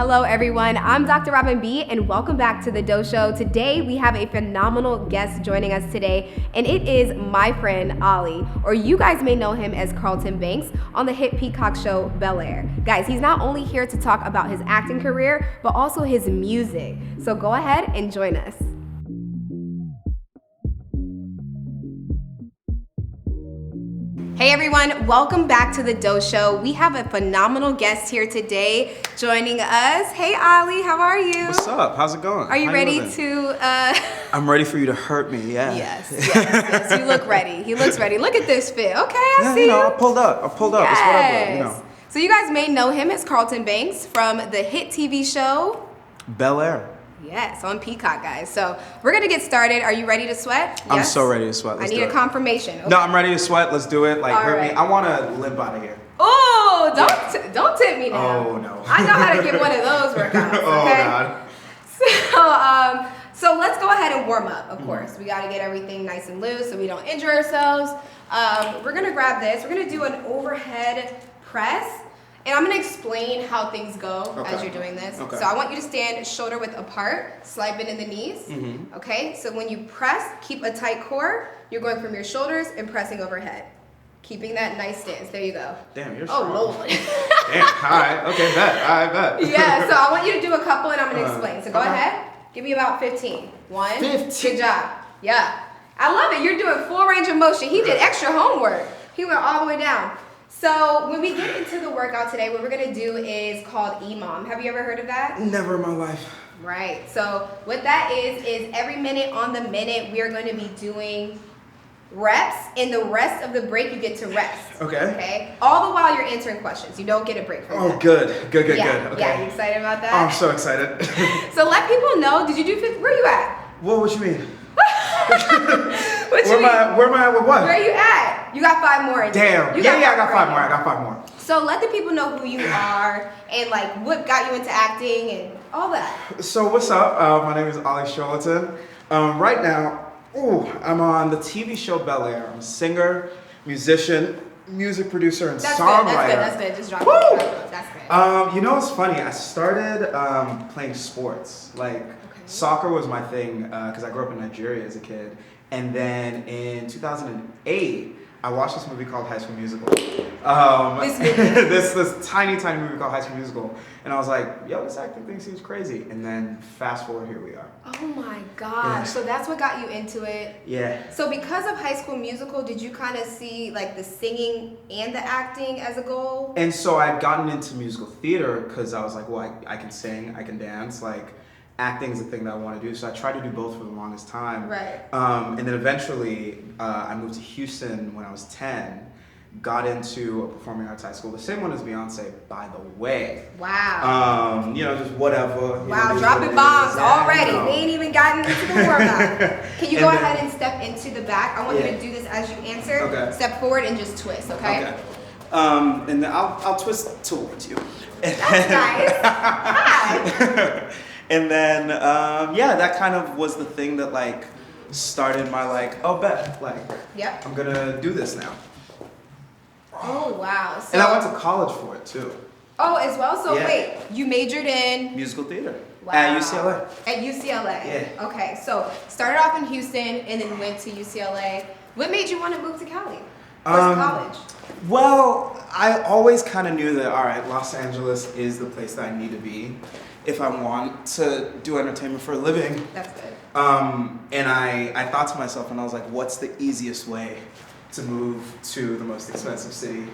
Hello everyone, I'm Dr. Robin B and welcome back to the Doe Show. Today we have a phenomenal guest joining us today, and it is my friend Olly, or you guys may know him as Carlton Banks on the hit Peacock show Bel-Air. Guys, he's not only here to talk about his acting career, but also his music. So go ahead and join us. Hey everyone, welcome back to the Doe Show. We have a phenomenal guest here today joining us. Hey Olly, how are you? What's up? How's it going? Are you ready to... I'm ready for you to hurt me, yeah. Yes. You look ready. He looks ready. Look at this fit. Okay, I see you. I pulled up. Yes. It's whatever, So you guys may know him as Carlton Banks from the hit TV show... Bel-Air. Yes, on Peacock, guys. So we're gonna get started. Are you ready to sweat? I'm so ready to sweat. I need a confirmation. Okay. No, I'm ready to sweat. Let's do it. Hurt me. I want to limp out of here. Oh, don't tip me now. Oh no. I know how to get one of those workouts. Okay? Oh God. So let's go ahead and warm up. Of course, we got to get everything nice and loose so we don't injure ourselves. We're gonna grab this. We're gonna do an overhead press. And I'm going to explain how things go as you're doing this. Okay. So I want you to stand shoulder width apart, slide bend in the knees. Mm-hmm. Okay? So when you press, keep a tight core. You're going from your shoulders and pressing overhead. Keeping that nice stance. There you go. Damn, you're strong. Oh, Lord. Damn, all right. Okay, I bet. Yeah, so I want you to do a couple and I'm going to explain. So go ahead. Give me about 15. 15? Good job. Yeah. I love it. You're doing full range of motion. He did extra homework. He went all the way down. So when we get into the workout today, what we're gonna do is called EMOM. Have you ever heard of that? Never in my life. Right. So what that is every minute on the minute, we are going to be doing reps, and the rest of the break you get to rest. Okay. All the while you're answering questions. You don't get a break from that. Oh, good. Good. Yeah. Okay. Yeah. You excited about that? Oh, I'm so excited. So let people know. Did you do? Where you at? What you mean? Where am I at with what? Where you at? You got 5 more. Damn. I got 5 more. So let the people know who you are and like what got you into acting and all that. So what's up? My name is Olly Sholotan. Right now, I'm on the TV show Bel-Air. I'm a singer, musician, music producer, and songwriter. That's good. Just drop it. That's good. You know what's funny? I started playing sports. Soccer was my thing because I grew up in Nigeria as a kid. And then in 2008, I watched this movie called High School Musical. This tiny movie called High School Musical. And I was like, yo, this acting thing seems crazy. And then fast forward, here we are. Oh my gosh. Yeah. So that's what got you into it. Yeah. So because of High School Musical, did you kind of see like the singing and the acting as a goal? And so I'd gotten into musical theater because I was like, well, I can sing, I can dance. Acting is the thing that I want to do, so I tried to do both for the longest time. Right. And then eventually, I moved to Houston when I was 10. Got into a performing arts high school, the same one as Beyonce, by the way. Wow. Just whatever. Wow, dropping bombs already. We ain't even gotten into the workout. Can you go ahead and step into the back? I want you to do this as you answer. Okay. Step forward and just twist. Okay. And then I'll twist towards you. That's nice. Hi. And then, that kind of was the thing that started my yep. I'm gonna do this now. Oh wow! So, and I went to college for it too. Oh, as well. So wait, you majored in musical theater. Wow. At UCLA. At UCLA. Yeah. Okay, so started off in Houston and then went to UCLA. What made you want to move to Cali? College? Well, I always kind of knew that Los Angeles is the place that I need to be if I want to do entertainment for a living. That's good. And I thought to myself, and I was like, what's the easiest way to move to the most expensive city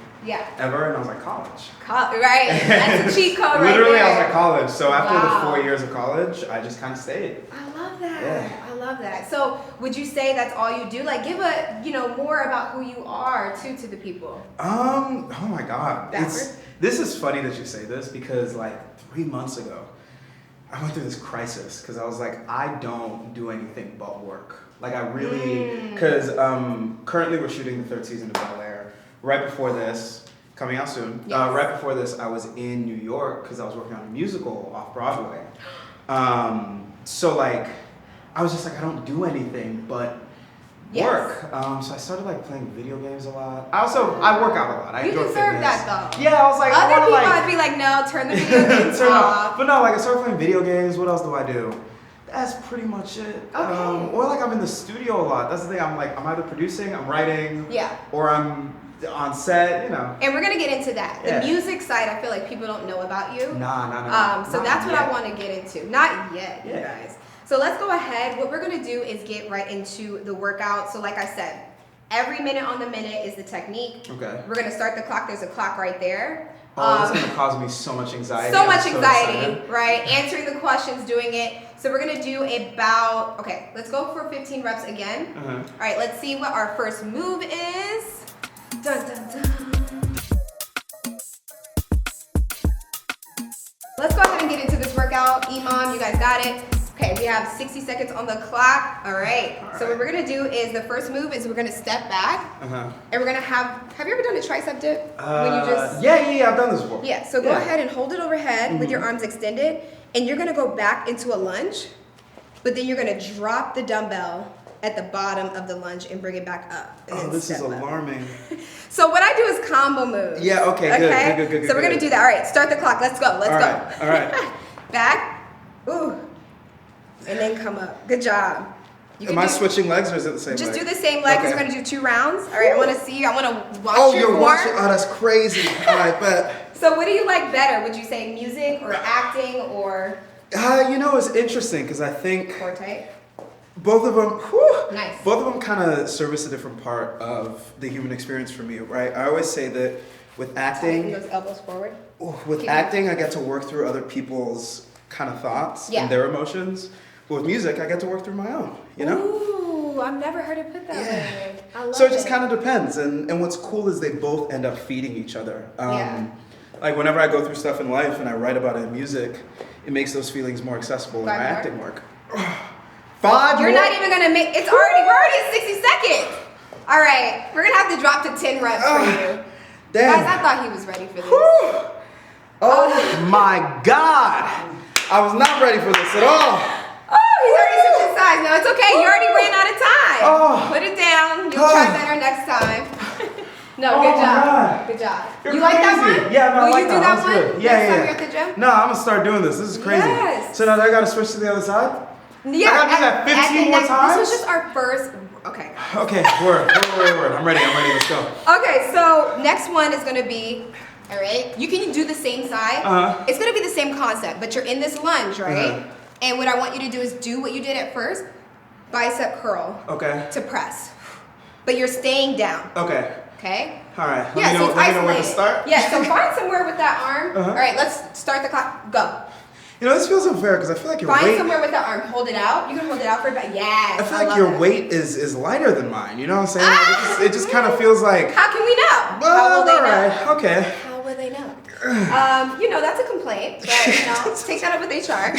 ever? And I was like, college. Right, that's a cheat code right there. Literally, I was like, college. So after the 4 years of college, I just kind of stayed. I love that. Yeah. I love that. So would you say that's all you do? Give more about who you are to the people. Oh my God. Backwards? This is funny that you say this because 3 months ago, I went through this crisis because I was like, I don't do anything but work. I really, because currently we're shooting the 3rd season of Bel-Air. Right before this, coming out soon, right before this, I was in New York because I was working on a musical off Broadway. So I was just like, I don't do anything but Yes. Work. So I started like playing video games a lot. I work out a lot. I You enjoy deserve fitness. that though. Yeah, I was like, I Other want to people like would be like, no, turn the video games turn off. But no, like I started playing video games. What else do I do? That's pretty much it. Okay. Or like I'm in the studio a lot. That's the thing. I'm either producing, I'm writing, Yeah. or I'm on set. You know. And we're gonna get into that. Yeah. The music side, I feel like people don't know about you. Nah. So Not that's what yet. I want to get into. Not yet, you Yeah. guys. So let's go ahead. What we're gonna do is get right into the workout. So like I said, every minute on the minute is the technique. Okay. We're gonna start the clock. There's a clock right there. Oh, that's gonna cause me so much anxiety. So I'm much anxiety, excited. right? Answering the questions, doing it. So we're gonna do about, okay, let's go for 15 reps again. All right, let's see what our first move is. Dun, dun, dun. Let's go ahead and get into this workout. Imam, you guys got it. Okay, we have 60 seconds on the clock. All right. So what we're gonna do is the first move is we're gonna step back, and we're gonna have you ever done a tricep dip? Yeah, I've done this before. Yeah, so go ahead and hold it overhead with your arms extended, and you're gonna go back into a lunge, but then you're gonna drop the dumbbell at the bottom of the lunge and bring it back up. And then This is step up. alarming. So what I do is combo moves. Yeah, okay, good. So we're gonna do that. All right, start the clock. Let's go. All right. Back. Ooh. And then come up. Good job. You Am I switching legs or is it the same Just leg? do the same leg. Okay. We're gonna do 2 rounds. All right, I wanna see you. I wanna watch Oh, your you're form. watching. Oh, that's crazy. All right, bet. So what do you like better? Would you say music or acting or It's interesting because I think core type? both of them, Nice. both of them kind of service a different part of the human experience for me, right? I always say that with Taking acting, those elbows forward. I get to work through other people's kind of thoughts Yeah. and their emotions. But with music, I get to work through my own, you know? Ooh, I've never heard it put that way. I love So it just kind of depends. And what's cool is they both end up feeding each other. Yeah. Like whenever I go through stuff in life and I write about it in music, it makes those feelings more accessible in my 5 more? acting work. 5 You're more? not even gonna make we're already at 60 seconds. All right, we're gonna have to drop to 10 reps for you. Damn. Guys, I thought he was ready for this. Oh my God. I was not ready for this at all. Oh, he's already switching sides. No, it's okay. You already ran out of time. Oh. Put it down. You'll try better next time. No, Oh good my job. God. Good job. You're You like that crazy. one? Yeah, no, I Will like you do that. that That was one good. next Yeah, time yeah. you're at the gym? No, I'm gonna start doing this. This is crazy. Yes. So now I gotta switch to the other side? Yeah. I gotta do that 15 more times? This was just our first. Okay. Okay, word. I'm ready. Let's go. Okay, so next one is gonna be, all right, you can do the same side. It's gonna be the same concept, but you're in this lunge, right? And what I want you to do is do what you did at first, bicep curl Okay. to press. But you're staying down, Okay. okay? All right. Yeah, Let me so know it's where to isolated. start. Yeah, so find somewhere with that arm. All right, let's start the clock, go. This feels unfair because I feel like your Find weight. somewhere with that arm, hold it out. You can hold it out for about, yes. I feel like love your that. weight is lighter than mine. You know what I'm saying? Like, it just kind of feels like. How can we know? Well, How will they all right. know? Okay. How will they know? That's a complaint, but take that up with HR.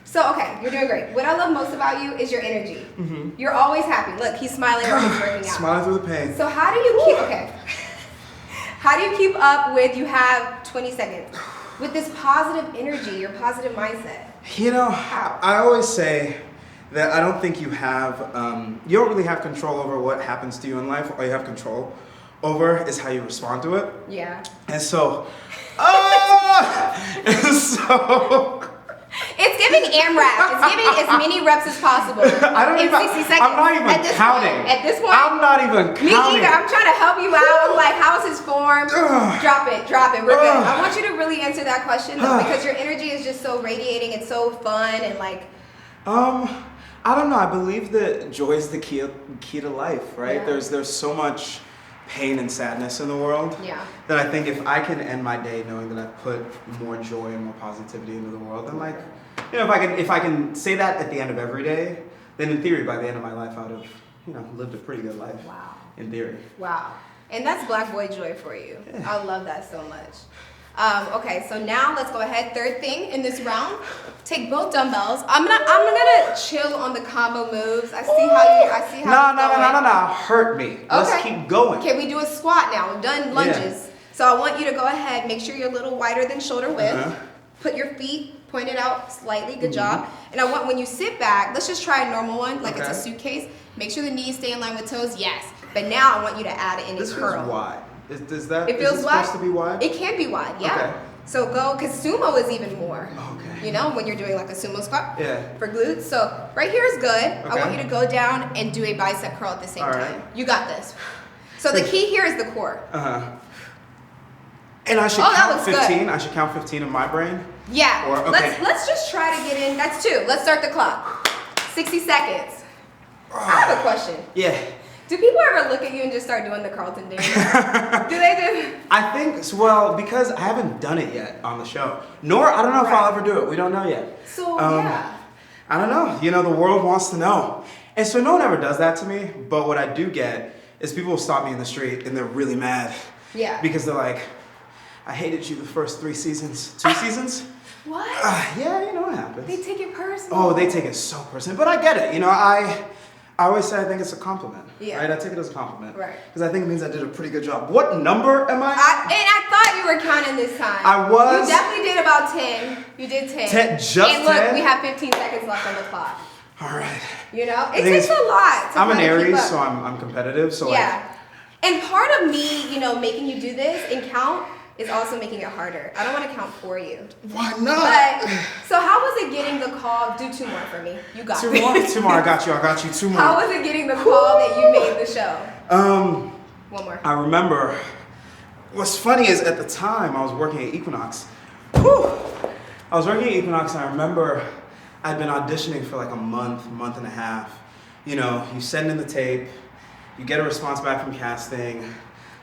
So okay, you're doing great. What I love most about you is your energy. You're always happy. Look, he's smiling while he's working out. Smiling through the pain. So how do you keep? Okay. How do you keep up with? You have 20 seconds with this positive energy, your positive mindset. How? I always say that I don't think you don't really have control over what happens to you in life. All you have control over is how you respond to it. Yeah. And so, It's giving AMRAP. It's giving as many reps as possible. I don't in even. 60 seconds. I'm not even counting. At this point, I'm not even counting. me either. I'm trying to help you out. I'm like, how's his form? Drop it. We're good. I want you to really answer that question though, because your energy is just so radiating. It's so fun and like. I don't know. I believe that joy is the key to life, right? Yeah. There's so much pain and sadness in the world. Yeah. That I think if I can end my day knowing that I've put more joy and more positivity into the world, then if I can say that at the end of every day, then in theory by the end of my life I would have lived a pretty good life. Wow. In theory. Wow. And that's black boy joy for you. Yeah. I love that so much. Okay, so now let's go ahead. Third thing in this round, take both dumbbells. I'm gonna chill on the combo moves. I see how. No. Hurt me. Let's keep going. Okay, we do a squat now. We've done lunges. So I want you to go ahead, make sure you're a little wider than shoulder width. put your feet pointed out slightly. Good job. And I want when you sit back, let's just try a normal one, like it's a suitcase. Make sure the knees stay in line with toes. Yes. But now I want you to add in a curl. This feels wide. Does that? It feels is it wide. supposed to be wide? It can be wide. Yeah. Okay. So go, because sumo is even more. Okay. You know, when you're doing like a sumo squat. Yeah. For glutes. So right here is good. Okay. I want you to go down and do a bicep curl at the same All time. right. You got this. So the key here is the core. And I should that count looks 15. good. I should count 15 in my brain. Yeah. Or, okay. Let's just try to get in. That's 2. Let's start the clock. 60 seconds. I have a question. Yeah. Do people ever look at you and just start doing the Carlton dance? Do they do? I think, well, because I haven't done it yet on the show. Nor, I don't know if I'll ever do it. We don't know yet. So, yeah. I don't know. You know, the world wants to know. And so no one ever does that to me. But what I do get is people will stop me in the street and they're really mad. Yeah. Because they're like, I hated you the first 3 seasons. 2 seasons? What? Yeah, you know, it happens. They take it personal. Oh, they take it so personal. But I get it. You know, I always say I think it's a compliment. Yeah. Right? I take it as a compliment. Right. Because I think it means I did a pretty good job. What number am I? And I thought you were counting this time. I was. You definitely did about 10. You did 10. 10, just and look, 10? we have 15 seconds left on the clock. All right. You know, it takes a lot. I'm an kinda keep Aries, up. so I'm competitive. So yeah. And part of me, you know, making you do this and count is also making it harder. I don't want to count for you. Why not? But, so how was it getting the call? Do 2 more for me. You got 2 me. more? 2 more. I got you. 2 more. How was it getting the call that you made the show? 1 more. I remember. What's funny is at the time I was working at Equinox. I was working at Equinox, and I remember I'd been auditioning for like a month and a half. You know, you send in the tape, you get a response back from casting,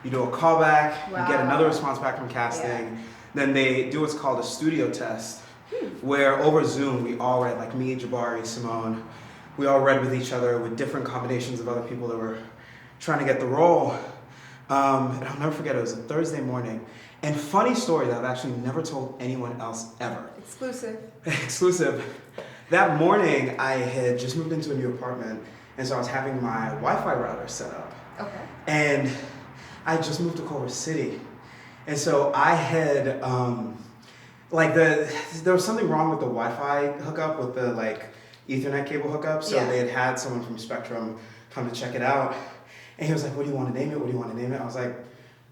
you do a callback, you get another response back from casting, then they do what's called a studio test, where over Zoom we all read, like me, Jabari, Simone, we all read with each other with different combinations of other people that were trying to get the role. And I'll never forget, it was a Thursday morning. And funny story that I've actually never told anyone else ever. Exclusive. That morning, I had just moved into a new apartment, and so I was having my Wi-Fi router set up. Okay. And I just moved to Culver City. And so I had, there was something wrong with the Wi-Fi hookup, with the Ethernet cable hookup. So they had someone from Spectrum come to check it out. And he was like, what do you want to name it? What do you want to name it? I was like,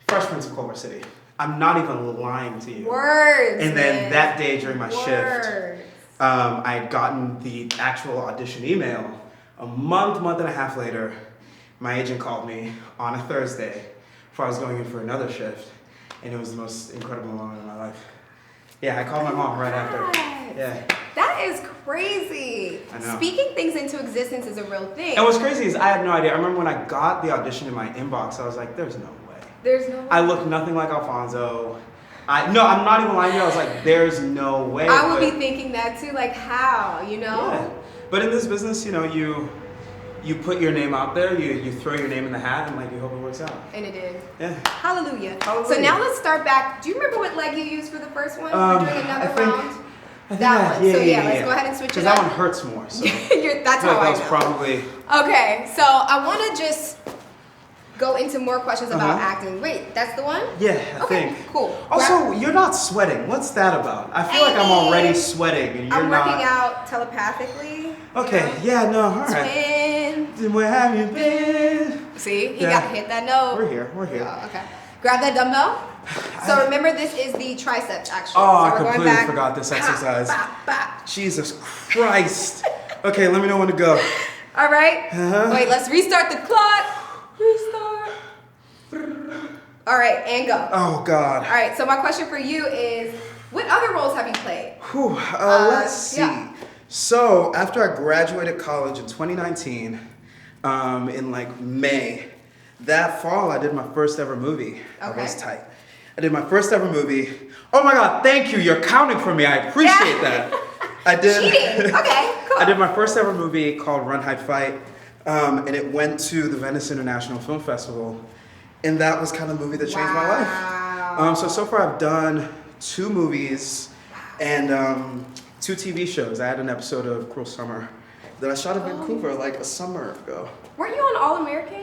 Fresh Prince of Culver City. I'm not even lying to you. Words. And then that day during my shift, I had gotten the actual audition email. A month and a half later, my agent called me on a Thursday before I was going in for another shift. And it was the most incredible moment of my life. Yeah, I called my mom right after. Yeah. That is crazy. I know. Speaking things into existence is a real thing. And what's crazy is I had no idea. I remember when I got the audition in my inbox, I was like, there's no way. There's no way. I look nothing like Alfonso. No, I'm not even lying to you. I was like, there's no way. I would be thinking that too, like how, you know? Yeah. But in this business, you know, you put your name out there, you throw your name in the hat, and you hope it works out. And it did. Yeah. Hallelujah. So now let's start back. Do you remember what leg you used for the first one? We're doing another round. That one. Let's go ahead and switch it up. Because that one hurts more. So. That's how I know. Probably. Okay, so I want to just go into more questions about acting. Wait, that's the one? Yeah, I think. Cool. Also, you're not sweating. What's that about? I feel like I'm already sweating and you're not. I'm working out telepathically. Okay, yeah, no, all right. Twin. Where have you been? See, he got hit that note. We're here. Oh, okay. Grab that dumbbell. So remember, this is the triceps action. Oh, so I completely forgot this exercise. Jesus Christ. Okay, let me know when to go. All right. Wait, let's restart the clock. Restart. All right, and go. Oh, God. All right, so my question for you is, what other roles have you played? Let's see. Yeah. So, after I graduated college in 2019, in May, that fall, I did my first ever movie. Okay. That was tight. I did my first ever movie. Oh my God, thank you. You're counting for me. I appreciate that. I did. Cheating. Okay, cool. I did my first ever movie called Run, Hide, Fight, and it went to the Venice International Film Festival, and that was kind of the movie that changed my life. So far I've done 2 movies and 2 TV shows. I had an episode of Cruel Summer that I shot in Vancouver a summer ago. Weren't you on All American?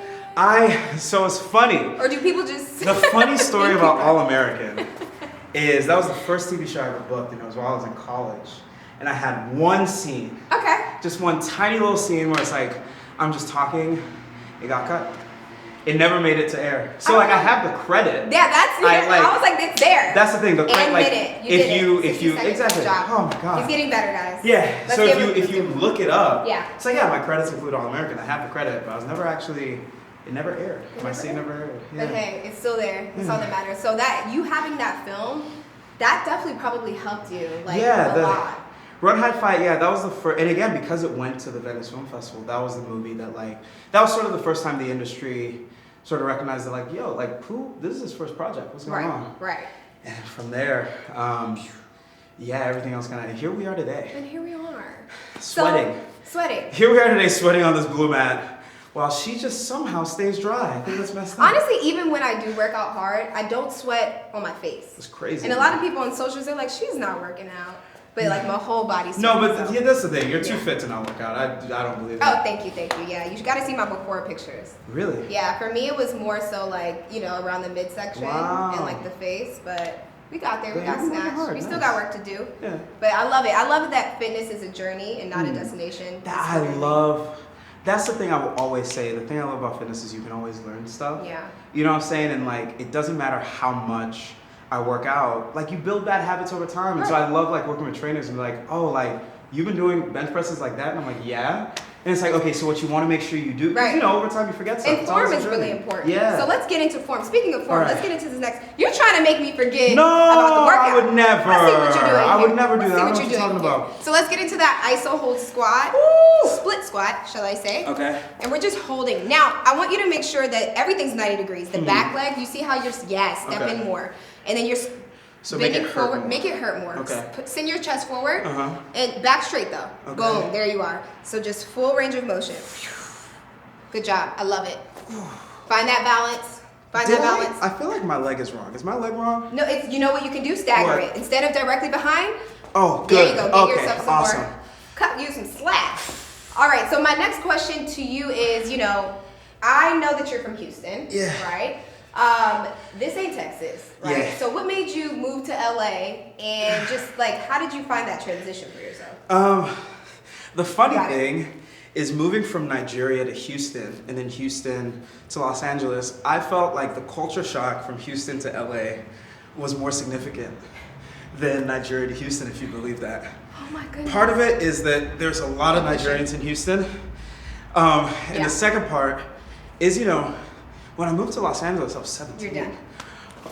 So it's funny. Or do people just... The funny story about All American is that was the first TV show I ever booked, and it was while I was in college. And I had one scene. Okay. Just one tiny little scene where it's like, I'm just talking, it got cut. It never made it to air. So like I have the credit. Yeah, I was like, it's there. That's the thing. The credit, like if you exactly. Oh my god. He's getting better, guys. Yeah. So if you look it up, yeah. So yeah, my credits include All American. I have the credit, but I was never actually. It never aired. My scene never aired. Yeah. But hey, it's still there. It's all that matters. So that you having that film, that definitely probably helped you like a lot. Run Hide Fight, yeah, that was the first, and again, because it went to the Venice Film Festival, that was the movie that that was sort of the first time the industry sort of recognized that yo, this is his first project, what's going on? Right. And from there, everything else here we are today. And here we are. Sweating. Here we are today sweating on this blue mat, while she just somehow stays dry. I think that's messed up. Honestly, even when I do work out hard, I don't sweat on my face. It's crazy. And a lot of people on socials, they're like, she's not working out. But like my whole body's that's the thing. You're too fit to not work out. I don't believe it. Oh, thank you. Yeah, you got to see my before pictures. Really? Yeah, for me it was more so like around the midsection and like the face, but we got there. We got snatched. We still got work to do. Yeah. But I love it. I love that fitness is a journey and not a destination. That's the thing I will always say. The thing I love about fitness is you can always learn stuff. Yeah. You know what I'm saying? And it doesn't matter how much I work out, you build bad habits over time. And so I love working with trainers and you've been doing bench presses like that? And I'm like, yeah. And it's okay, so what you want to make sure you do, because over time you forget stuff. And form is really important. Yeah. So let's get into form. Speaking of form, let's get into this next. You're trying to make me forget about the workout. I would never. Let's see what you're doing. I would never do that. I don't know what you're talking about. So let's get into that iso hold squat. Split squat, shall I say. Okay. And we're just holding. Now, I want you to make sure that everything's 90 degrees. The back leg, you see how you're, step in more. And then you're bending forward. Make it hurt more. Okay. Send your chest forward. And back straight though. Okay. Boom, there you are. So just full range of motion. Good job. I love it. Find that balance. I feel like my leg is wrong. Is my leg wrong? No, it's, you know what you can do? Stagger it. Instead of directly behind. Oh, good. There you go. Get yourself some awesome. more. Cut you some slack. All right. So my next question to you is, I know that you're from Houston. Yeah. Right? This ain't Texas, right? Yeah. So what made you move to LA and just how did you find that transition for yourself? The funny thing is moving from Nigeria to Houston and then Houston to Los Angeles, I felt like the culture shock from Houston to LA was more significant than Nigeria to Houston, if you believe that. Oh my goodness. Part of it is that there's a lot of Nigerians in Houston. And the second part is, when I moved to Los Angeles, I was 17. You're done.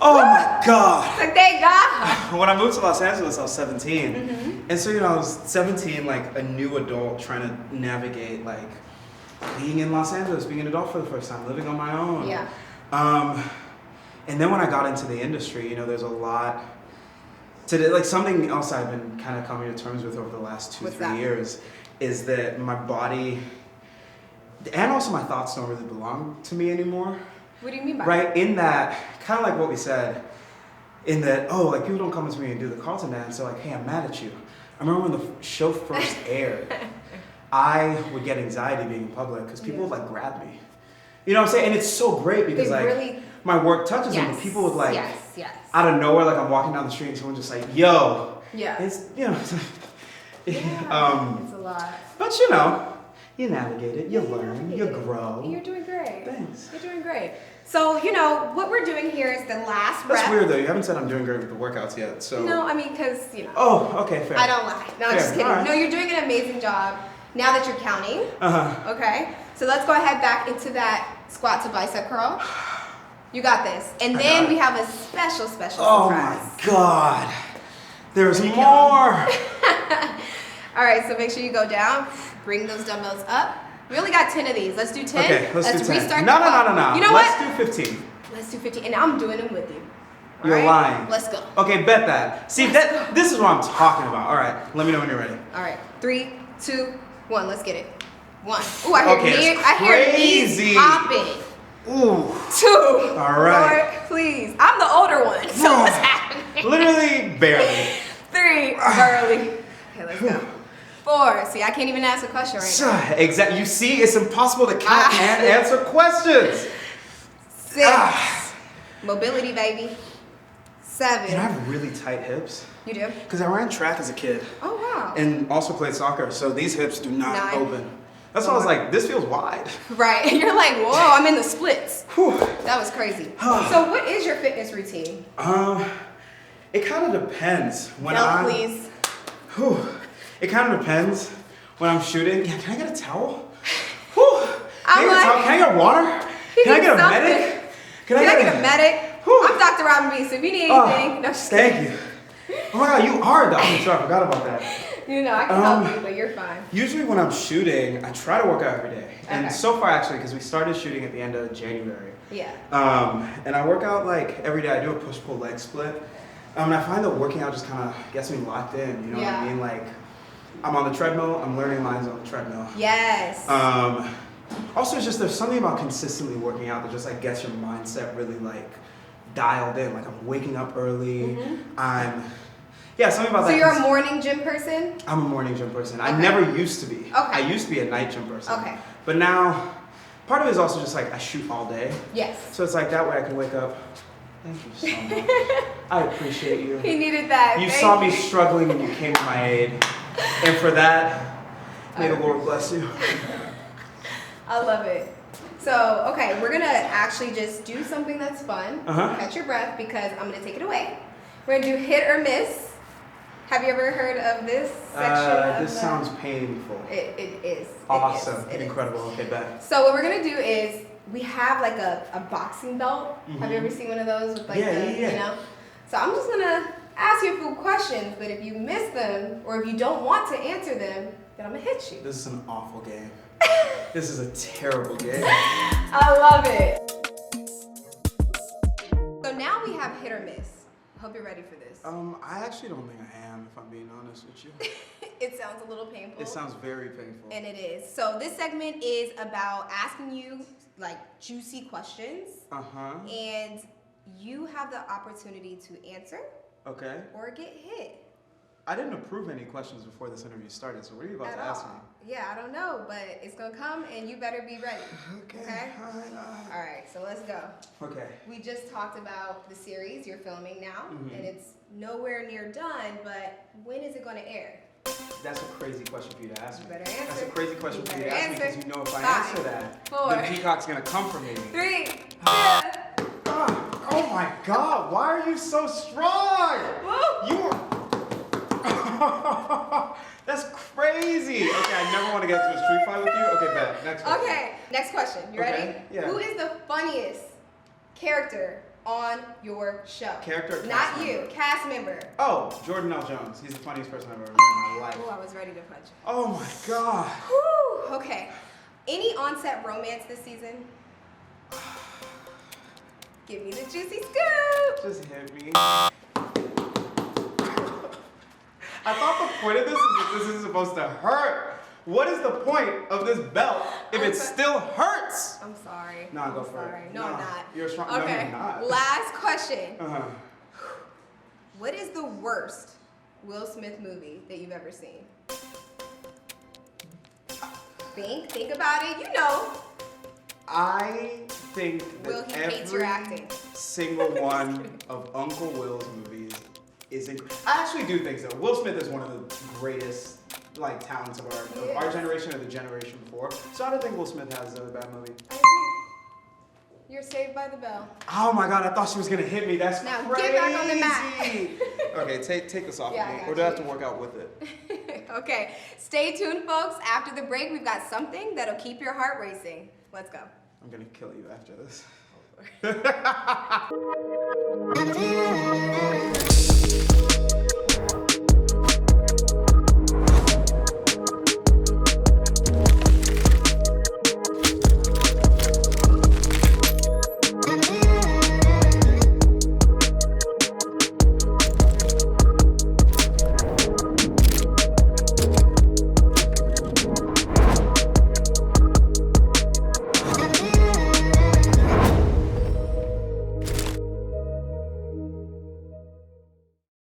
Oh my God. So thank God. When I moved to Los Angeles, I was 17. And so, I was 17, a new adult trying to navigate, being in Los Angeles, being an adult for the first time, living on my own. Yeah. And then when I got into the industry, there's a lot to, something else I've been kind of coming to terms with over the last 2-3 years is that my body and also my thoughts don't really belong to me anymore. What do you mean by that? Right, in that, kind of like what we said, in that, people don't come to me and do the Carlton dance, they're like, hey, I'm mad at you. I remember when the show first aired, I would get anxiety being in public because people would grab me. You know what I'm saying? And it's so great because my work touches them, but people would out of nowhere, I'm walking down the street and someone's just yo. Yeah. It's, it's a lot. But you navigate it, you learn, you grow. You're doing great. Thanks. You're doing great. So, what we're doing here is the last rep. That's weird though, you haven't said I'm doing great with the workouts yet, so. No, I mean, because, Oh, okay, fair. I don't lie. No, I'm just kidding. Right. No, you're doing an amazing job now that you're counting. Okay? So let's go ahead back into that squat to bicep curl. You got this. And then we have a special surprise. Oh my God. There's more. All right, so make sure you go down. Bring those dumbbells up. We only got 10 of these. Let's do 10. Okay, let's do 10. Restart No. You know what? Let's do 15. Let's do 15. And I'm doing them with you. You're lying. Let's go. Okay, bet that. See, this is what I'm talking about. All right, let me know when you're ready. All right, 3, 2, 1. Let's get it. 1. Ooh, I hear knees popping. Ooh. 2. All right. 4, please. I'm the older one, so what's happening? Literally barely. 3, barely. Okay, let's go. 4. See, I can't even ask a question right now. Exactly. You see, it's impossible to count and answer questions. 6. Mobility, baby. 7. And I have really tight hips. You do? Because I ran track as a kid. Oh, wow. And also played soccer, so these hips do not 9. open. That's why I was like, this feels wide. Right. You're like, whoa, I'm in the splits. Whew. That was crazy. So what is your fitness routine? It kind of depends. Please. It kind of depends when I'm shooting. Yeah, can I get a towel? Whew. Can I get water? Can I get a medic? Can I get a medic? I'm Dr. Robin B, so if you need anything, no, just thank you. Oh my God, you are a doctor, so I forgot about that. You know, I can help you, but you're fine. Usually when I'm shooting, I try to work out every day. Okay. And so far actually, because we started shooting at the end of January. Yeah. And I work out like every day. I do a push-pull leg split. And I find that working out just kind of gets me locked in, you know what I mean? Like, I'm on the treadmill, I'm learning lines on the treadmill. Yes. Also, it's just there's something about consistently working out that just like gets your mindset really like dialed in. Like I'm waking up early. Something about that. So you're a morning gym person? I'm a morning gym person. Okay. I never used to be. Okay. I used to be a night gym person. Okay. But now, part of it is also just like I shoot all day. Yes. So it's like that way I can wake up. Thank you so much. I appreciate you. He needed that. You saw me struggling when you came to my aid. And for that, may the Lord bless you. I love it. So, okay, we're going to actually just do something that's fun. Catch your breath because I'm going to take it away. We're going to do hit or miss. Have you ever heard of this section? This sounds painful. It is. Awesome. It Incredible. is. Okay, bet. So what we're going to do is we have like a boxing belt. Have you ever seen one of those with like you know? So I'm just going to ask you a few questions, but if you miss them or if you don't want to answer them, then I'm going to hit you. This is an awful game. This is a terrible game. I love it. So now we have hit or miss. I hope you're ready for this. I actually don't think I am, if I'm being honest with you. It sounds a little painful. It sounds very painful. And it is. So this segment is about asking you like juicy questions. And you have the opportunity to answer. Okay. Or get hit. I didn't approve any questions before this interview started, so what are you about to ask me? Yeah, I don't know, but it's gonna come and you better be ready. Okay? All right, so let's go. Okay. We just talked about the series you're filming now, and it's nowhere near done, but when is it gonna air? That's a crazy question for you to ask me. You better answer. That's a crazy question for you to ask me because you know if I 5, answer that, 4, then Peacock's gonna come for me. 3, 2. Oh my God, why are you so strong? Woo. You are... That's crazy. Okay, I never want to get into a street fight with you. Okay, bad. Next question. Okay, next question. You ready? Yeah. Who is the funniest character on your show? Character? Not you. Cast member. Oh, Jordan L. Jones. He's the funniest person I've ever met in my life. Oh, I was ready to punch you. Oh my God. Whew. Okay. Any on-set romance this season? Give me the juicy scoop. Just hit me. I thought the point of this is that this is supposed to hurt. What is the point of this belt if it still hurts? I'm sorry. No, go for it. No, I'm not. You're strong. Okay. No, you're not. Last question. Uh-huh. What is the worst Will Smith movie that you've ever seen? Think about it. You know. I think Will, that he hates your acting. single one of Uncle Will's movies is incredible. I actually do think so. Will Smith is one of the greatest like talents of our generation or the generation before. So I don't think Will Smith has a bad movie. I agree. You're saved by the bell. Oh my God, I thought she was gonna hit me. That's now crazy. Get back on the mat. Okay, take this off of me. Or do I have to work out with it? Okay, stay tuned, folks. After the break, we've got something that'll keep your heart racing. Let's go. I'm gonna kill you after this.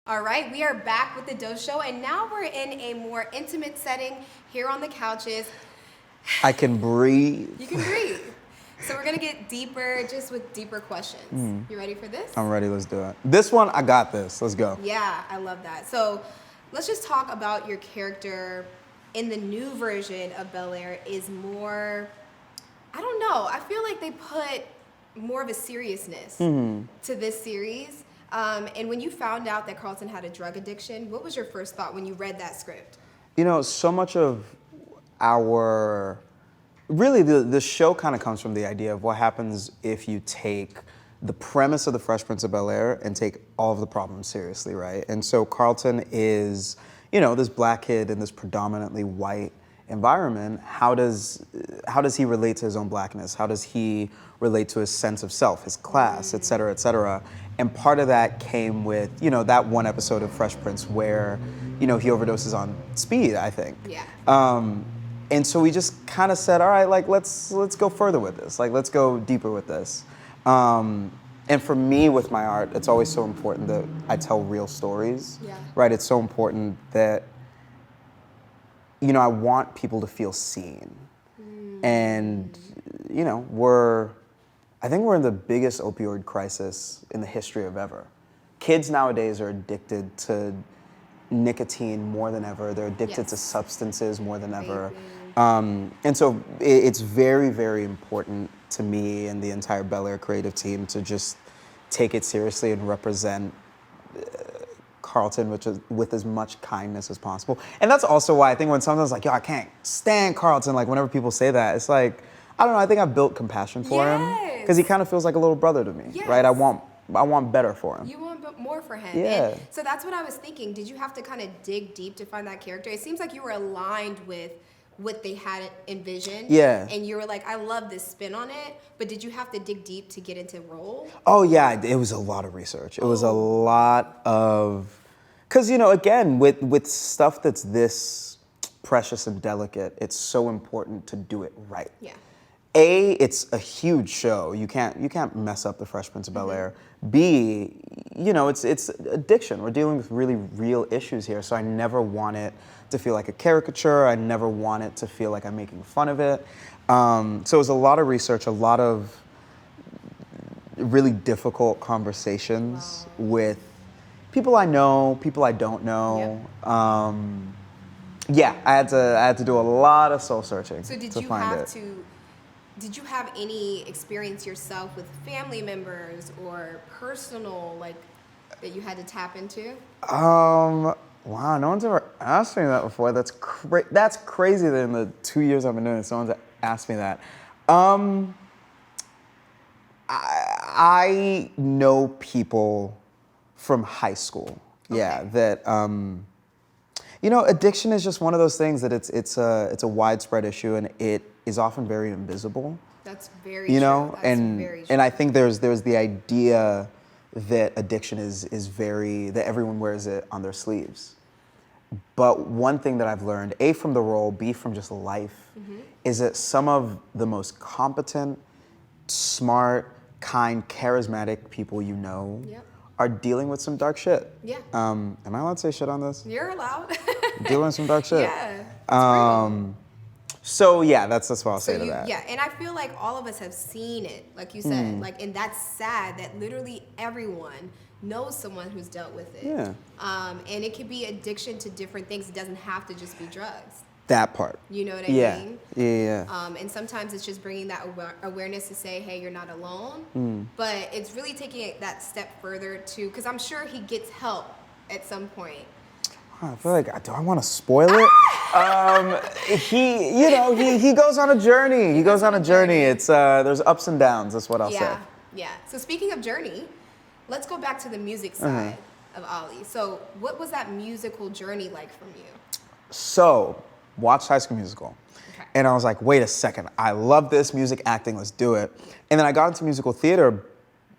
All right, we are back with the Doe Show, and now we're in a more intimate setting here on the couches. I can breathe. You can breathe. So we're gonna get deeper, just with deeper questions. You ready for this? I'm ready. Let's do it. This one, I got this. Let's go. Yeah, I love that. So let's just talk about your character in the new version of Bel-Air is more, I don't know, I feel like they put more of a seriousness to this series. And when you found out that Carlton had a drug addiction, what was your first thought when you read that script? You know, so much of really the show kind of comes from the idea of what happens if you take the premise of the Fresh Prince of Bel-Air and take all of the problems seriously, right? And so Carlton is, you know, this black kid in this predominantly white environment. How does he relate to his own blackness? How does he relate to his sense of self, his class, et cetera, et cetera? And part of that came with, you know, that one episode of Fresh Prince where, you know, he overdoses on speed, I think. Yeah. And so we just kind of said, all right, like let's go further with this. Like let's go deeper with this. And for me, with my art, it's always so important that I tell real stories. Yeah. Right. It's so important that, you know, I want people to feel seen. And, you know, I think we're in the biggest opioid crisis in the history of ever. Kids nowadays are addicted to nicotine more than ever. They're addicted to substances more than ever. And so it's very, very important to me and the entire Bel-Air creative team to just take it seriously and represent Carlton with as much kindness as possible. And that's also why I think when someone's like, yo, I can't stand Carlton, like whenever people say that, it's like, I don't know, I think I've built compassion for him because he kind of feels like a little brother to me, right? I want better for him. You want more for him. Yeah. And so that's what I was thinking. Did you have to kind of dig deep to find that character? It seems like you were aligned with what they had envisioned. Yeah. And you were like, I love this spin on it. But did you have to dig deep to get into role? Oh yeah, it was a lot of research. It was a lot of, because, you know, again, with stuff that's this precious and delicate, it's so important to do it right. Yeah. It's a huge show. You can't mess up the Fresh Prince of Bel-Air. B, you know, it's addiction. We're dealing with really real issues here, so I never want it to feel like a caricature. I never want it to feel like I'm making fun of it. So it was a lot of research, a lot of really difficult conversations with people I know, people I don't know. Yeah, I had to do a lot of soul searching to find it. Did you have any experience yourself with family members or personal, like, that you had to tap into? Wow, no one's ever asked me that before. That's crazy that in the 2 years I've been doing this, no one's asked me that. I know people from high school, that, you know, addiction is just one of those things that it's a widespread issue, and it is often very invisible. That's very you know, true. That's very true. And I think there's the idea that addiction is that everyone wears it on their sleeves. But one thing that I've learned, A, from the role, B, from just life, is that some of the most competent, smart, kind, charismatic people you know are dealing with some dark shit. Yeah. Am I allowed to say shit on this? You're allowed. Dealing with some dark shit. Yeah. It's real. So yeah, that's what I'll say to that. Yeah, and I feel like all of us have seen it, like you said, like, and that's sad that literally everyone knows someone who's dealt with it. Yeah. And it could be addiction to different things. It doesn't have to just be drugs. That part. You know what I mean? Yeah. And sometimes it's just bringing that awareness to say, hey, you're not alone. But it's really taking it that step further to, because I'm sure he gets help at some point. I feel like, do I want to spoil it? He goes on a journey. He goes on a journey. It's there's ups and downs. That's what I'll say. Yeah. So speaking of journey, let's go back to the music side of Olly. So what was that musical journey like from you? So, watched High School Musical. Okay. And I was like, wait a second. I love this music acting. Let's do it. And then I got into musical theater,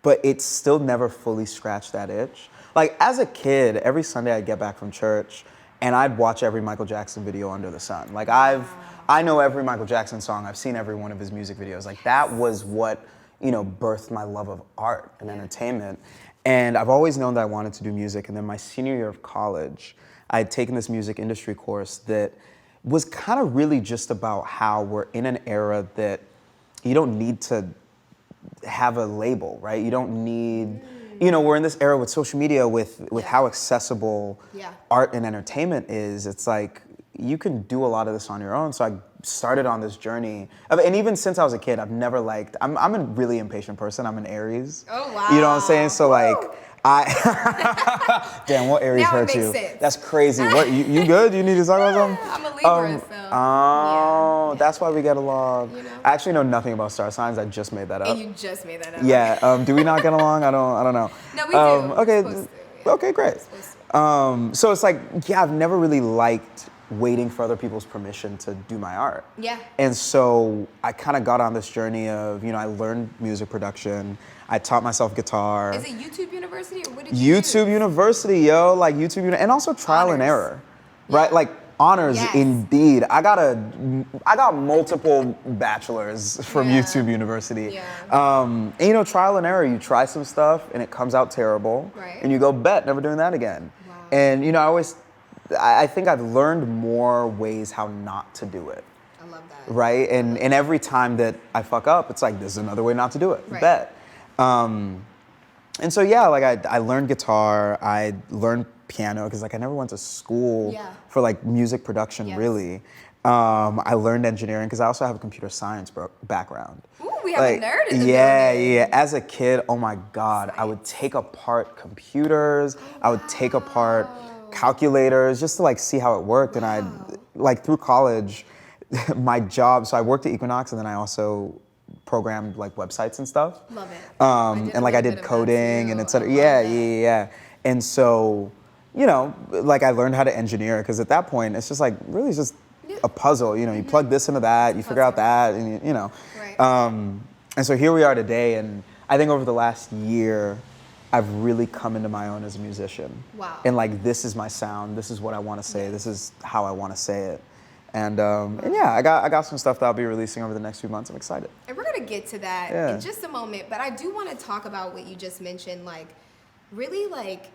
but it still never fully scratched that itch. Like, as a kid, every Sunday I'd get back from church and I'd watch every Michael Jackson video under the sun. Like, I know every Michael Jackson song. I've seen every one of his music videos. Like, that was what, you know, birthed my love of art and entertainment. And I've always known that I wanted to do music. And then my senior year of college, I had taken this music industry course that was kind of really just about how we're in an era that you don't need to have a label, right? You don't need, we're in this era with social media with how accessible art and entertainment is. It's like, you can do a lot of this on your own. So I started on this journey. And even since I was a kid, I've never liked, I'm a really impatient person. I'm an Aries. Oh, wow. You know what I'm saying? So like, damn, what Aries now hurt it you? makes sense. That's crazy. What, you good? You need to talk about something? I'm a Libra, so. Oh, that's why we get along. You know? I actually know nothing about star signs. I just made that up. And you just made that up. Yeah. Do we not get along? I don't know. No, we do. Okay. We're supposed to, yeah. Okay, great. So it's like, I've never really liked waiting for other people's permission to do my art. Yeah. And so I kind of got on this journey of, I learned music production. I taught myself guitar. Is it YouTube University or what did you YouTube use? University, yo, like YouTube, and also trial and error, right? Yeah. Like honors, Yes. indeed. I got multiple bachelors from YouTube University. Yeah. And, trial and error. You try some stuff and it comes out terrible, Right. and you go, bet, never doing that again. Wow. And I think I've learned more ways how not to do it. I love that. Right? And every time that I fuck up, it's like, there's another way not to do it. Right. Bet. And so, like I learned guitar, I learned piano, because like I never went to school for like music production, really. I learned engineering, because I also have a computer science background. Ooh, we have a nerd in the building. Yeah. As a kid, oh my God, I would take apart computers, I would take apart calculators just to like see how it worked. And I like through college, my job, so I worked at Equinox, and then I also programmed like websites and stuff. Love it. And like I did coding and et cetera. Yeah. And so, like I learned how to engineer, because at that point it's just like really just a puzzle. You plug this into that, you figure out that, and Right. And so here we are today, and I think over the last year, I've really come into my own as a musician. Wow. And like, this is my sound. This is what I want to say. This is how I want to say it. And yeah, I got some stuff that I'll be releasing over the next few months. I'm excited. And we're gonna get to that in just a moment, but I do want to talk about what you just mentioned, like really like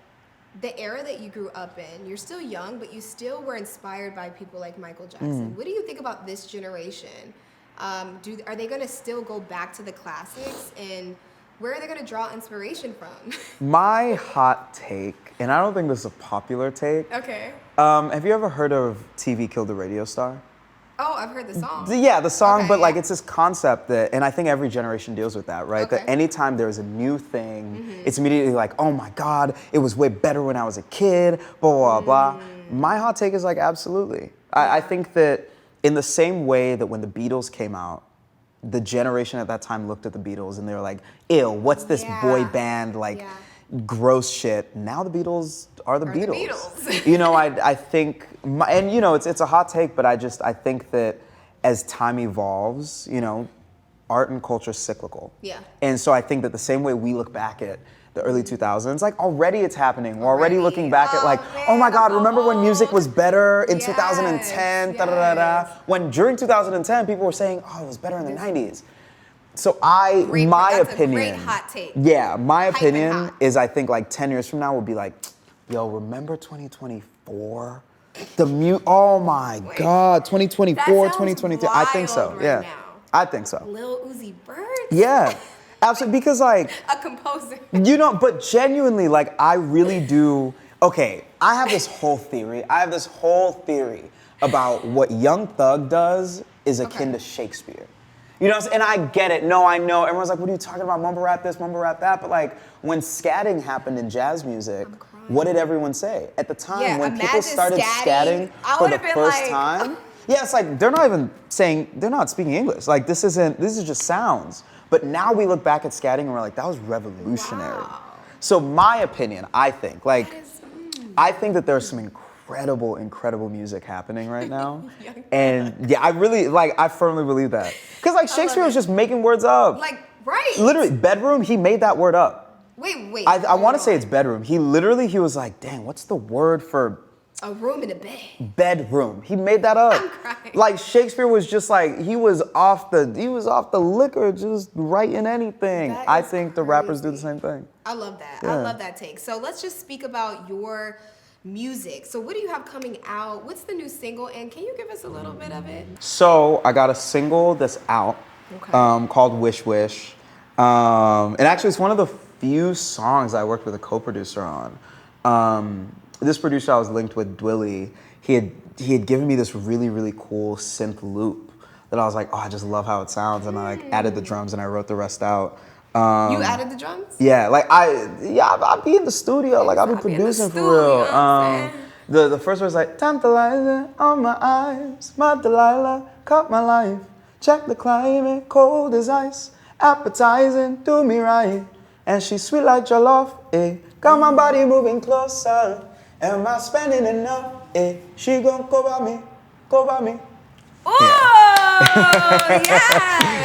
the era that you grew up in. You're still young, but you still were inspired by people like Michael Jackson. What do you think about this generation? Are they gonna still go back to the classics, and where are they gonna draw inspiration from? My hot take, and I don't think this is a popular take. Okay. Have you ever heard of TV Killed the Radio Star? Oh, I've heard the song. Yeah, the song, Okay, but like it's this concept that, and I think every generation deals with that, right? Okay. That anytime there's a new thing, it's immediately like, oh my God, it was way better when I was a kid, blah, blah, blah. My hot take is like, absolutely. I think that in the same way that when the Beatles came out, the generation at that time looked at the Beatles and they were like, ew, what's this boy band, like gross shit. Now the Beatles are the Beatles. I think, it's a hot take, but I think that as time evolves, art and culture is cyclical. Yeah. And so I think that the same way we look back at the early 2000s, like already it's happening. We're already looking back at like, oh my God, remember when music was better in 2010, when during 2010 people were saying, oh, it was better in the 90s. So my opinion, a great hot take. Yeah, my Hype opinion and hot. is I think like 10 years from now we'll be like, yo, remember 2024? Oh my God, 2024, 2022. I think so. Right Yeah, now. I think so. Lil Uzi Vert. Yeah, absolutely. Because like, a composer. but genuinely, like I really do. Okay, I have this whole theory. About what Young Thug does is akin to Shakespeare. You know what I'm saying? And I get it. No, I know. Everyone's like, what are you talking about? Mumble rap this, mumble rap that. But like, when scatting happened in jazz music, what did everyone say? At the time, when people started scatting for the first time, it's like, they're not speaking English. Like, this is just sounds. But now we look back at scatting and we're like, that was revolutionary. Wow. So my opinion, I think that there's some incredible music happening right now. And yeah, I firmly believe that. Because like Shakespeare was just making words up. Like, right. Literally, bedroom, he made that word up. Wait. I want to say it's bedroom. He was like, dang, what's the word for a room in a bed? Bedroom. He made that up. I'm crying. Like Shakespeare was just like, he was off the liquor, just writing anything. I think the rappers do the same thing. I love that. Yeah. I love that take. So let's just speak about your music. So what do you have coming out? What's the new single? And can you give us a little bit of it? So I got a single that's out. Okay. Called Wish Wish. And actually, it's one of the few songs I worked with a co-producer on. This producer I was linked with, Dwilly, he had given me this really, really cool synth loop that I was like, oh, I just love how it sounds. And I like added the drums and I wrote the rest out. You added the drums? Yeah, like I'll be in the studio, like I'll be producing for real. The first verse like, tantalizing on my eyes, my Delilah caught my life. Check the climate, cold as ice, appetizing, do me right. And she's sweet like jollof, eh. Got my body moving closer. Am I spending enough, eh? She gon' go by me, go by me. Oh,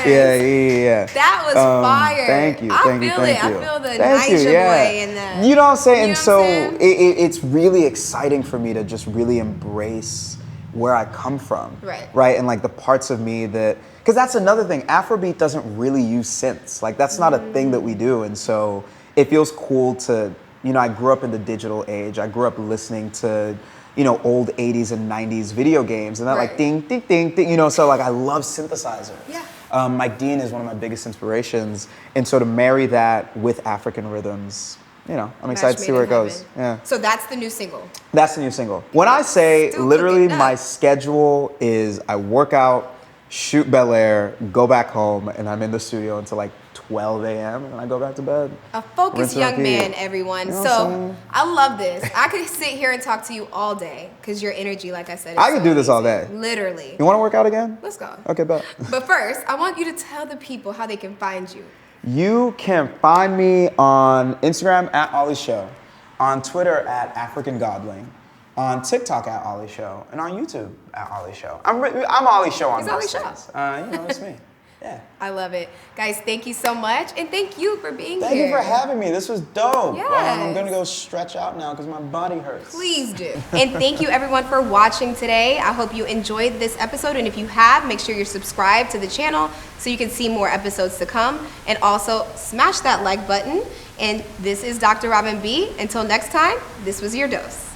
yes. Yeah. That was fire. Thank you. I feel it. I feel the Niger boy in that. You know what I'm saying? You know And so what I'm it's really exciting for me to just really embrace where I come from. Right. And like the parts of me that, because that's another thing. Afrobeat doesn't really use synths. Like that's not a thing that we do. And so it feels cool to, you know, I grew up in the digital age. I grew up listening to, you know, old 80s and 90s video games and that like ding, ding, ding, ding, you know, so like I love synthesizers. Yeah. Mike Dean is one of my biggest inspirations. And so to marry that with African rhythms, you know, I'm excited to see where it goes. Yeah. So that's the new single. That's the new single. When I say Still literally cooking my up. schedule is I work out, shoot Bel-Air, go back home, and I'm in the studio until like 12 a.m. and then I go back to bed. A focused Rinse and young repeat. man, everyone. You know what I'm So saying? I love this. I could sit here and talk to you all day because your energy, like I said, is I could so do this all amazing. day. Literally. You want to work out again? Let's go. Okay, bet. But first, I want you to tell the people how they can find you. You can find me on Instagram at Olly Show, on Twitter at African Godling, on TikTok at Olly Show, and on YouTube at Olly Show. I'm Olly Show on He's Olly most Show. things. You know, it's me. Yeah. I love it. Guys, thank you so much. And thank you for being Thank here. you for having me. This was dope. Yes. I'm going to go stretch out now because my body hurts. Please do. And thank you everyone for watching today. I hope you enjoyed this episode. And if you have, make sure you're subscribed to the channel so you can see more episodes to come. And also smash that like button. And this is Dr. Robin B. Until next time, this was your dose.